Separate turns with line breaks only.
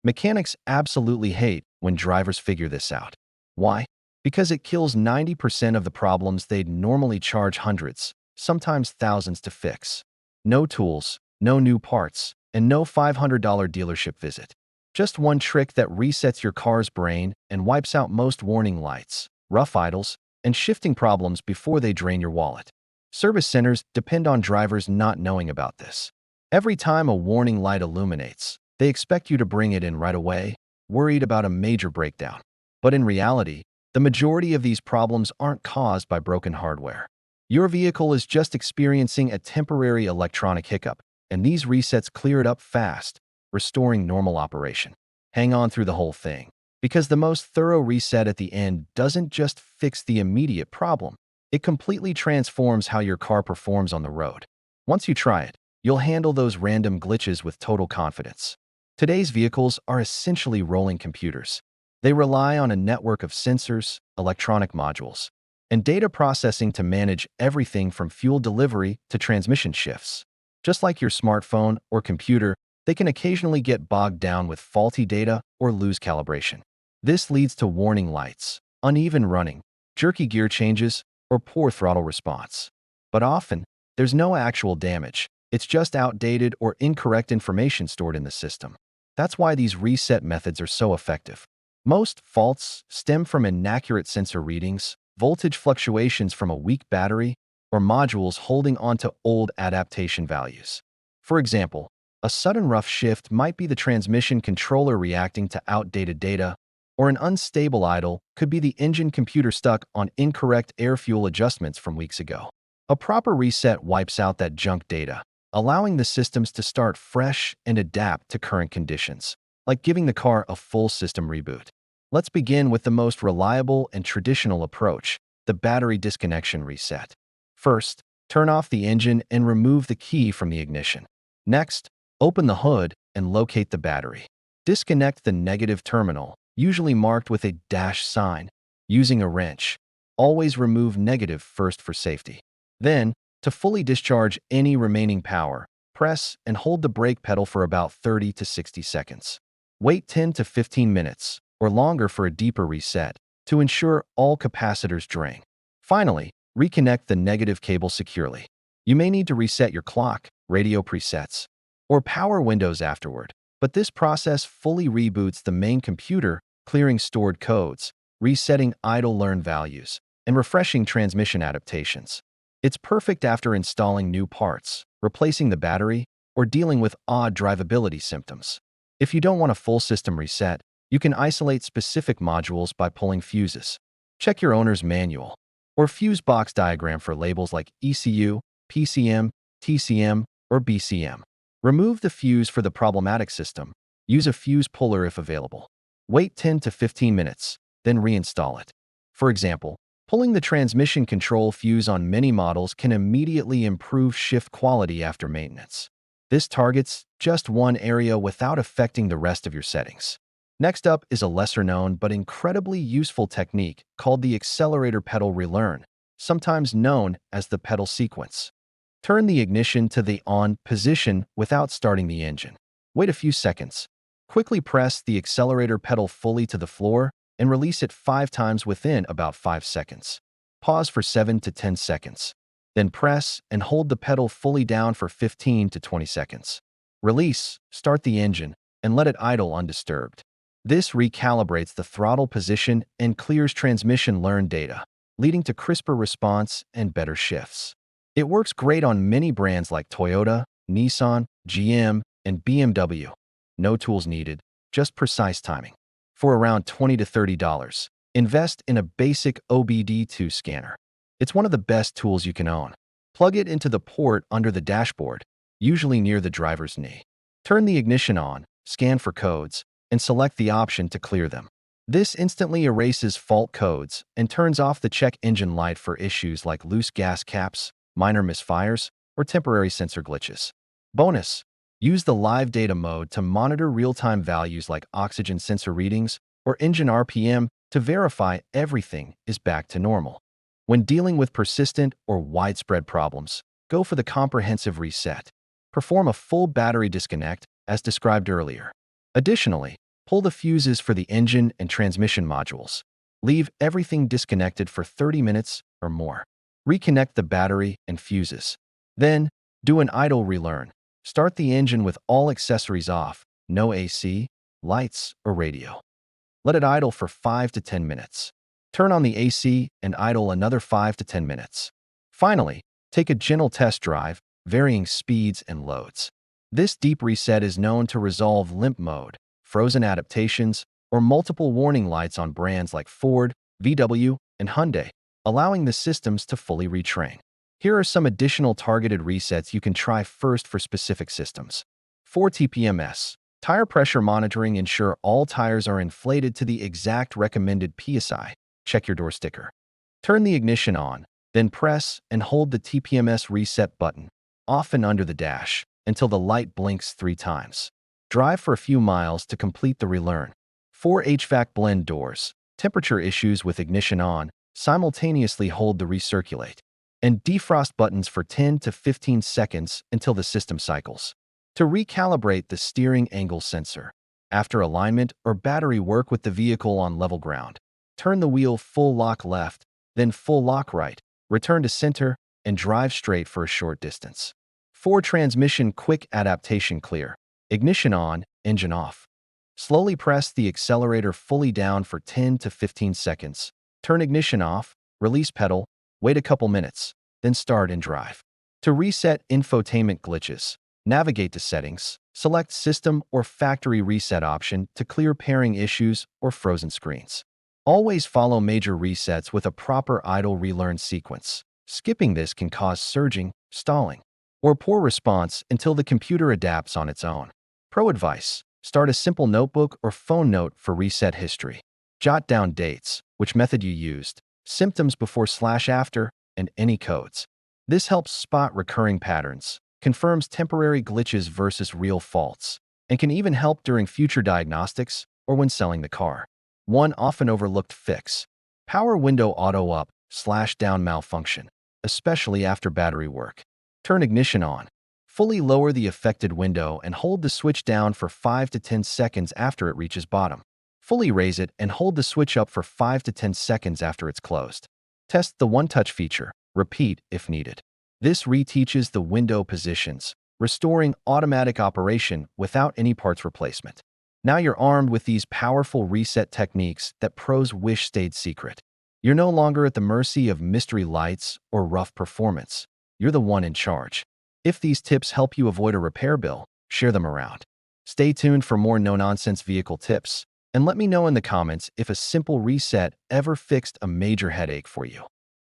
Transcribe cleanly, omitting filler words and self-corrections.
Mechanics absolutely hate when drivers figure this out. Why? Because it kills 90% of the problems they'd normally charge hundreds, sometimes thousands to fix. No tools, no new parts, and no $500 dealership visit. Just one trick that resets your car's brain and wipes out most warning lights, rough idles, and shifting problems before they drain your wallet. Service centers depend on drivers not knowing about this. Every time a warning light illuminates, they expect you to bring it in right away, worried about a major breakdown. But in reality, the majority of these problems aren't caused by broken hardware. Your vehicle is just experiencing a temporary electronic hiccup, and these resets clear it up fast, restoring normal operation. Hang on through the whole thing, because the most thorough reset at the end doesn't just fix the immediate problem, it completely transforms how your car performs on the road. Once you try it, you'll handle those random glitches with total confidence. Today's vehicles are essentially rolling computers. They rely on a network of sensors, electronic modules, and data processing to manage everything from fuel delivery to transmission shifts. Just like your smartphone or computer, they can occasionally get bogged down with faulty data or lose calibration. This leads to warning lights, uneven running, jerky gear changes, or poor throttle response. But often, there's no actual damage. It's just outdated or incorrect information stored in the system. That's why these reset methods are so effective. Most faults stem from inaccurate sensor readings, voltage fluctuations from a weak battery, or modules holding onto old adaptation values. For example, a sudden rough shift might be the transmission controller reacting to outdated data, or an unstable idle could be the engine computer stuck on incorrect air-fuel adjustments from weeks ago. A proper reset wipes out that junk data, allowing the systems to start fresh and adapt to current conditions, like giving the car a full system reboot. Let's begin with the most reliable and traditional approach, the battery disconnection reset. First, turn off the engine and remove the key from the ignition. Next, open the hood and locate the battery. Disconnect the negative terminal, usually marked with a dash sign, using a wrench. Always remove negative first for safety. Then, to fully discharge any remaining power, press and hold the brake pedal for about 30 to 60 seconds. Wait 10 to 15 minutes, or longer for a deeper reset, to ensure all capacitors drain. Finally, reconnect the negative cable securely. You may need to reset your clock, radio presets, or power windows afterward, but this process fully reboots the main computer, clearing stored codes, resetting idle learned values, and refreshing transmission adaptations. It's perfect after installing new parts, replacing the battery, or dealing with odd drivability symptoms. If you don't want a full system reset, you can isolate specific modules by pulling fuses. Check your owner's manual or fuse box diagram for labels like ECU, PCM, TCM, or BCM. Remove the fuse for the problematic system. Use a fuse puller if available. Wait 10 to 15 minutes, then reinstall it. For example, pulling the transmission control fuse on many models can immediately improve shift quality after maintenance. This targets just one area without affecting the rest of your settings. Next up is a lesser-known but incredibly useful technique called the accelerator pedal relearn, sometimes known as the pedal sequence. Turn the ignition to the on position without starting the engine. Wait a few seconds. Quickly press the accelerator pedal fully to the floor and release it 5 times within about 5 seconds. Pause for 7 to 10 seconds. Then press and hold the pedal fully down for 15 to 20 seconds. Release, start the engine, and let it idle undisturbed. This recalibrates the throttle position and clears transmission learned data, leading to crisper response and better shifts. It works great on many brands like Toyota, Nissan, GM, and BMW. No tools needed, just precise timing. For around $20 to $30, invest in a basic OBD2 scanner. It's one of the best tools you can own. Plug it into the port under the dashboard, usually near the driver's knee. Turn the ignition on, scan for codes, and select the option to clear them. This instantly erases fault codes and turns off the check engine light for issues like loose gas caps, minor misfires, or temporary sensor glitches. Bonus: use the live data mode to monitor real-time values like oxygen sensor readings or engine RPM to verify everything is back to normal. When dealing with persistent or widespread problems, go for the comprehensive reset. Perform a full battery disconnect, as described earlier. Additionally, Pull the fuses for the engine and transmission modules. Leave everything disconnected for 30 minutes or more. Reconnect the battery and fuses. Then, do an idle relearn. Start the engine with all accessories off, no AC, lights, or radio. Let it idle for 5 to 10 minutes. Turn on the AC and idle another 5 to 10 minutes. Finally, take a gentle test drive, varying speeds and loads. This deep reset is known to resolve limp mode, frozen adaptations, or multiple warning lights on brands like Ford, VW, and Hyundai, allowing the systems to fully retrain. Here are some additional targeted resets you can try first for specific systems. 4 TPMS. Tire pressure monitoring. Ensure all tires are inflated to the exact recommended PSI. Check your door sticker. Turn the ignition on, then press and hold the TPMS reset button, off and under the dash, until the light blinks 3 times. Drive for a few miles to complete the relearn. 4 HVAC blend doors. Temperature issues with ignition on, simultaneously hold the recirculate and defrost buttons for 10 to 15 seconds until the system cycles. To recalibrate the steering angle sensor. After alignment or battery work with the vehicle on level ground, turn the wheel full lock left, then full lock right, return to center, and drive straight for a short distance. 4 transmission quick adaptation clear. Ignition on, engine off. Slowly press the accelerator fully down for 10 to 15 seconds. Turn ignition off, release pedal, wait a couple minutes, then start and drive. To reset infotainment glitches, navigate to Settings, select System or Factory Reset option to clear pairing issues or frozen screens. Always follow major resets with a proper idle relearn sequence. Skipping this can cause surging, stalling, or poor response until the computer adapts on its own. Pro advice: start a simple notebook or phone note for reset history. Jot down dates, which method you used, symptoms before/after, and any codes. This helps spot recurring patterns, confirms temporary glitches versus real faults, and can even help during future diagnostics or when selling the car. One often overlooked fix: power window auto up/down malfunction, especially after battery work. Turn ignition on. Fully lower the affected window and hold the switch down for 5 to 10 seconds after it reaches bottom. Fully raise it and hold the switch up for 5 to 10 seconds after it's closed. Test the one-touch feature. Repeat if needed. This reteaches the window positions, restoring automatic operation without any parts replacement. Now you're armed with these powerful reset techniques that pros wish stayed secret. You're no longer at the mercy of mystery lights or rough performance. You're the one in charge. If these tips help you avoid a repair bill, share them around. Stay tuned for more no-nonsense vehicle tips, and let me know in the comments if a simple reset ever fixed a major headache for you.